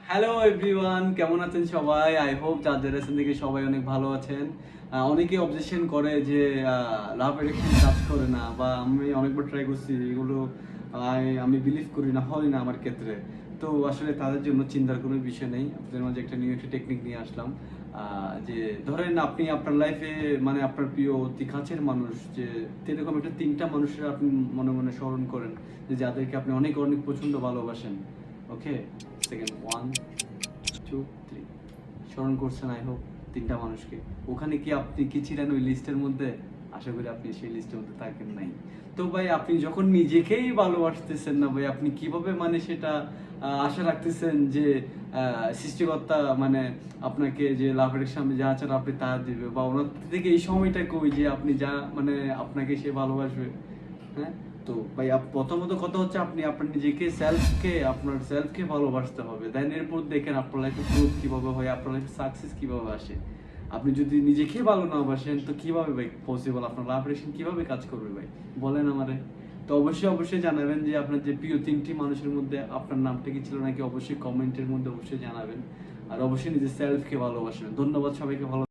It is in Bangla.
হ্যালো এভরিওয়ান, কেমন আছেন সবাই? আই হোপ যাদের আছেন থেকে সবাই অনেক ভালো আছেন। অনেকেই অবজেকশন করে যে লাভ অ্যাডিকশন কাজ করে না, বা আমি অনেকবার ট্রাই করছি, এগুলো আমি বিলিভ করি না, হয় না আমার ক্ষেত্রে। তো আসলে তাদের জন্য চিন্তার কোনো বিষয় নেই। আপনাদের মাঝে একটা নিউ একটা টেকনিক নিয়ে আসলাম। যে ধরেন আপনি আপনার লাইফে মানে আপনার প্রিয় অতি কাছের মানুষ, যে এরকম একটা তিনটা মানুষের আপনি মনে মনে স্মরণ করেন, যে যাদেরকে আপনি অনেক অনেক প্রচন্ড ভালোবাসেন। ওকে, সেকেন্ড, 1 2 3 স্মরণ করছেন আই হোপ তিনটা মানুষকে। ওখানে কি আপনি কি ছিলেন ওই লিস্টের মধ্যে? আশা করি আপনি সেই লিস্টের মধ্যে থাকেন নাই। তো ভাই, আপনি যখন নিজেকেই ভালোবাসতেছেন না ভাই, আপনি কিভাবে মানে সেটা আশা রাখতেছেন যে সৃষ্টিকর্তা মানে আপনাকে যে লাভের সামনে যা চান আপনি তা দিবে, বা ওনার থেকে এই সময়টা কই যে আপনি যা মানে আপনাকে সে ভালোবাসবে? হ্যাঁ। তো ভাই, প্রথমত কথা হচ্ছে আপনি আপনার নিজেকে আপনার সেলফকে ভালোবাসতে হবে, দেন এরপর দেখেন আপনার লাইফে গ্রোথ কিভাবে হয়, আপনার লাইফে সাকসেস কিভাবে আসে। আপনি যদি নিজেকে ভালো না বাসেন তো কিভাবে ভাই পসিবল, আপনার লাভ রিলেশন কিভাবে কাজ করবে ভাই? বলেন আমারে। তো অবশ্যই অবশ্যই জানাবেন যে আপনার যে প্রিয় তিনটি মানুষের মধ্যে আপনার নামটা কি ছিল নাকি, অবশ্যই কমেন্টের মধ্যে অবশ্যই জানাবেন। আর অবশ্যই নিজের সেলফকে ভালোবাসবেন। ধন্যবাদ সবাইকে, ভালো